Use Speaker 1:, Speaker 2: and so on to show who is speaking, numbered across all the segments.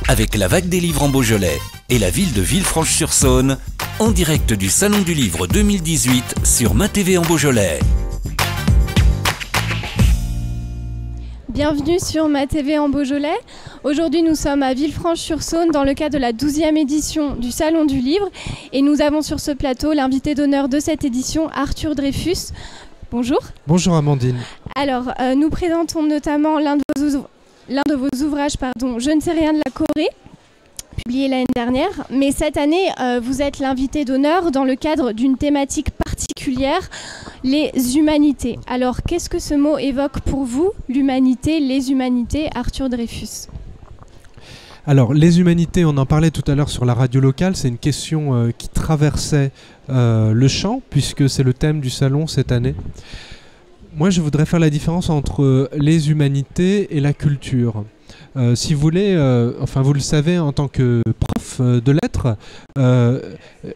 Speaker 1: avec la Vague des livres en Beaujolais et la ville de Villefranche-sur-Saône, en direct du Salon du Livre 2018 sur MaTV en Beaujolais.
Speaker 2: Bienvenue sur MaTV en Beaujolais. Aujourd'hui, nous sommes à Villefranche-sur-Saône dans le cadre de la 12e édition du Salon du Livre. Et nous avons sur ce plateau l'invité d'honneur de cette édition, Arthur Dreyfus. Bonjour.
Speaker 3: Bonjour Amandine.
Speaker 2: Alors, nous présentons notamment l'un de vos ouvrages, Je ne sais rien de la Corée, publié l'année dernière. Mais cette année, vous êtes l'invité d'honneur dans le cadre d'une thématique particulière, les humanités. Alors, qu'est-ce que ce mot évoque pour vous, l'humanité, les humanités, Arthur Dreyfus?
Speaker 3: Alors, les humanités, on en parlait tout à l'heure sur la radio locale, c'est une question qui traversait le champ, puisque c'est le thème du salon cette année. Moi, je voudrais faire la différence entre les humanités et la culture. Si vous voulez, vous le savez en tant que prof de lettres,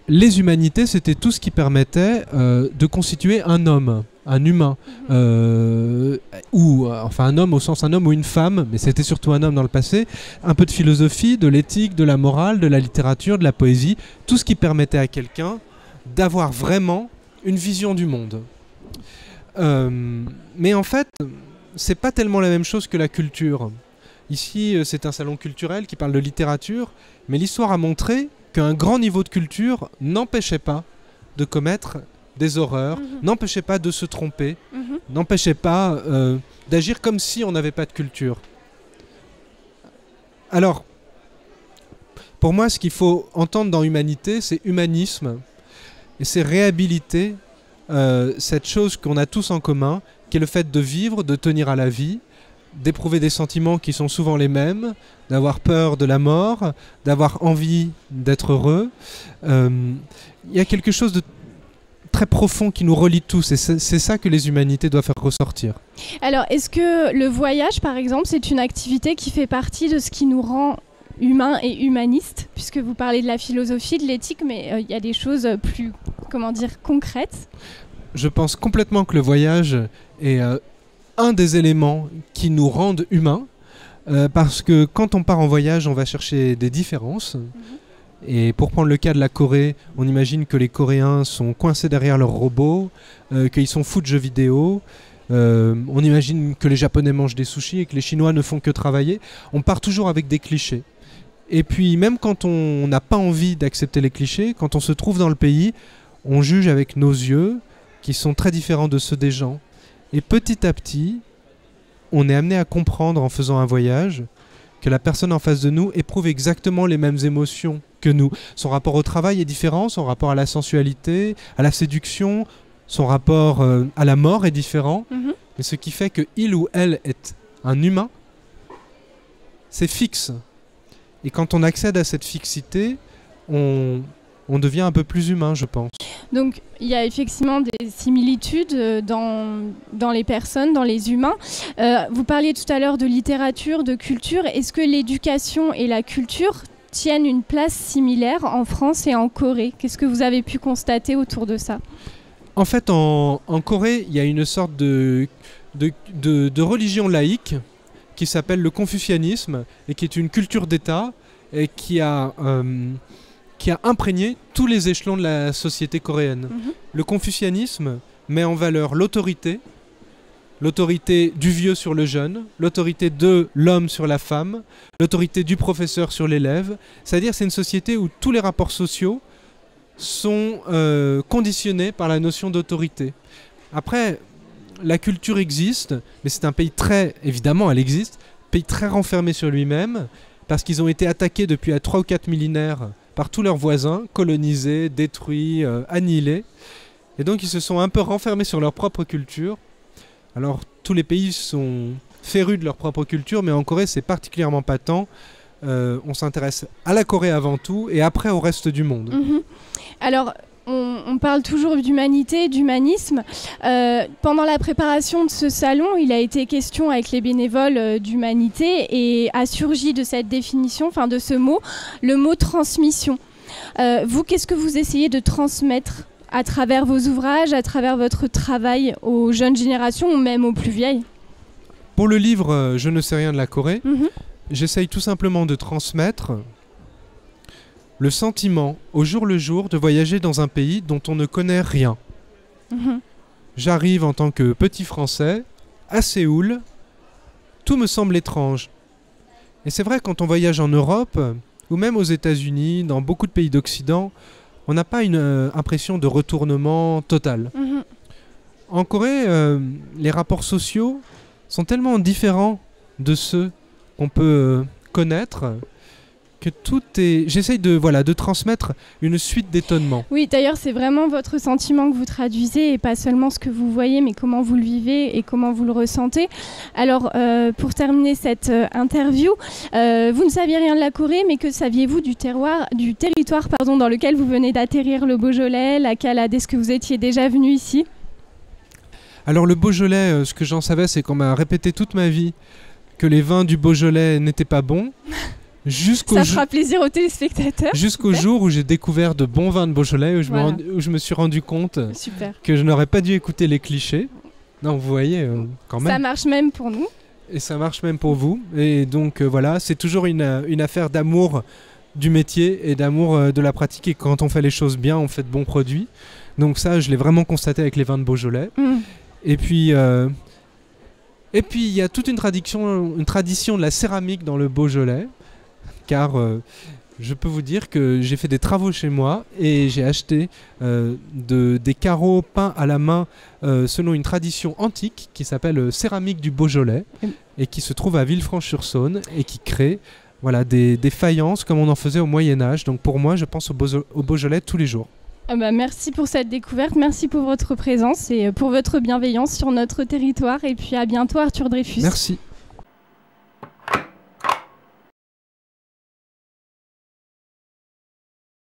Speaker 3: les humanités, c'était tout ce qui permettait de constituer un homme, un humain, un homme au sens un homme ou une femme, mais c'était surtout un homme dans le passé, un peu de philosophie, de l'éthique, de la morale, de la littérature, de la poésie, tout ce qui permettait à quelqu'un d'avoir vraiment une vision du monde. Mais en fait, c'est pas tellement la même chose que la culture. Ici, c'est un salon culturel qui parle de littérature, mais l'histoire a montré qu'un grand niveau de culture n'empêchait pas de commettre des horreurs, n'empêchait pas de se tromper, n'empêchait pas d'agir comme si on n'avait pas de culture. Alors, pour moi, ce qu'il faut entendre dans humanité, c'est humanisme, et c'est réhabiliter cette chose qu'on a tous en commun, qui est le fait de vivre, de tenir à la vie, d'éprouver des sentiments qui sont souvent les mêmes, d'avoir peur de la mort, d'avoir envie d'être heureux. Il y a quelque chose de très profond qui nous relie tous, et c'est ça que les humanités doivent faire ressortir.
Speaker 2: Alors, est-ce que le voyage, par exemple, c'est une activité qui fait partie de ce qui nous rend humains et humanistes, puisque vous parlez de la philosophie, de l'éthique, mais il y a des choses plus, concrètes?
Speaker 3: Je pense complètement que le voyage est un des éléments qui nous rendent humains, parce que quand on part en voyage, on va chercher des différences. Et pour prendre le cas de la Corée, on imagine que les Coréens sont coincés derrière leurs robots, qu'ils sont fous de jeux vidéo. On imagine que les Japonais mangent des sushis et que les Chinois ne font que travailler. On part toujours avec des clichés. Et puis même quand on n'a pas envie d'accepter les clichés, quand on se trouve dans le pays, on juge avec nos yeux, qui sont très différents de ceux des gens. Et petit à petit, on est amené à comprendre en faisant un voyage que la personne en face de nous éprouve exactement les mêmes émotions que nous. Son rapport au travail est différent, son rapport à la sensualité, à la séduction, son rapport à la mort est différent. Mais ce qui fait qu'il ou elle est un humain, c'est fixe. Et quand on accède à cette fixité, on devient un peu plus humain, je pense.
Speaker 2: Donc, il y a effectivement des similitudes dans les personnes, dans les humains. Vous parliez tout à l'heure de littérature, de culture. Est-ce que l'éducation et la culture tiennent une place similaire en France et en Corée? Qu'est-ce que vous avez pu constater autour de ça?
Speaker 3: En fait, en Corée, il y a une sorte de religion laïque qui s'appelle le confucianisme et qui est une culture d'État et qui a imprégné tous les échelons de la société coréenne. Le confucianisme met en valeur l'autorité du vieux sur le jeune, l'autorité de l'homme sur la femme, l'autorité du professeur sur l'élève. C'est-à-dire c'est une société où tous les rapports sociaux sont conditionnés par la notion d'autorité. Après, la culture existe, mais c'est un pays évidemment elle existe, pays très renfermé sur lui-même, parce qu'ils ont été attaqués depuis 3 ou 4 millénaires par tous leurs voisins, colonisés, détruits, annihilés. Et donc ils se sont un peu renfermés sur leur propre culture. Alors tous les pays sont férus de leur propre culture, mais en Corée c'est particulièrement patent. On s'intéresse à la Corée avant tout, et après au reste du monde.
Speaker 2: Alors, on parle toujours d'humanité, d'humanisme. Pendant la préparation de ce salon, il a été question avec les bénévoles d'humanité et a surgi de cette définition, de ce mot, le mot transmission. Vous, qu'est-ce que vous essayez de transmettre à travers vos ouvrages, à travers votre travail aux jeunes générations ou même aux plus vieilles?
Speaker 3: Pour le livre Je ne sais rien de la Corée, j'essaye tout simplement de transmettre le sentiment au jour le jour de voyager dans un pays dont on ne connaît rien. J'arrive en tant que petit Français à Séoul, tout me semble étrange. Et c'est vrai, quand on voyage en Europe, ou même aux États-Unis, dans beaucoup de pays d'Occident, on n'a pas une impression de retournement total. En Corée, les rapports sociaux sont tellement différents de ceux qu'on peut connaître que tout est... J'essaye de transmettre une suite d'étonnements.
Speaker 2: Oui, d'ailleurs, c'est vraiment votre sentiment que vous traduisez et pas seulement ce que vous voyez, mais comment vous le vivez et comment vous le ressentez. Alors, pour terminer cette interview, vous ne saviez rien de la Corée, mais que saviez-vous du territoire dans lequel vous venez d'atterrir, le Beaujolais, la Calade? Est-ce que vous étiez déjà venu ici?
Speaker 3: Alors, le Beaujolais, ce que j'en savais, c'est qu'on m'a répété toute ma vie que les vins du Beaujolais n'étaient pas bons.
Speaker 2: Ça fera plaisir aux téléspectateurs.
Speaker 3: Jusqu'au jour où j'ai découvert de bons vins de Beaujolais, où je me suis rendu compte que je n'aurais pas dû écouter les clichés. Non, vous voyez, quand même.
Speaker 2: Ça marche même pour nous.
Speaker 3: Et ça marche même pour vous. Et donc voilà, c'est toujours une affaire d'amour du métier et d'amour de la pratique. Et quand on fait les choses bien, on fait de bons produits. Donc ça, je l'ai vraiment constaté avec les vins de Beaujolais. Et puis... il y a toute une tradition de la céramique dans le Beaujolais. Car je peux vous dire que j'ai fait des travaux chez moi et j'ai acheté des carreaux peints à la main selon une tradition antique qui s'appelle céramique du Beaujolais et qui se trouve à Villefranche-sur-Saône et qui crée des faïences comme on en faisait au Moyen-Âge. Donc pour moi, je pense au Beaujolais tous les jours.
Speaker 2: Merci pour cette découverte, merci pour votre présence et pour votre bienveillance sur notre territoire. Et puis à bientôt, Arthur Dreyfus.
Speaker 3: Merci.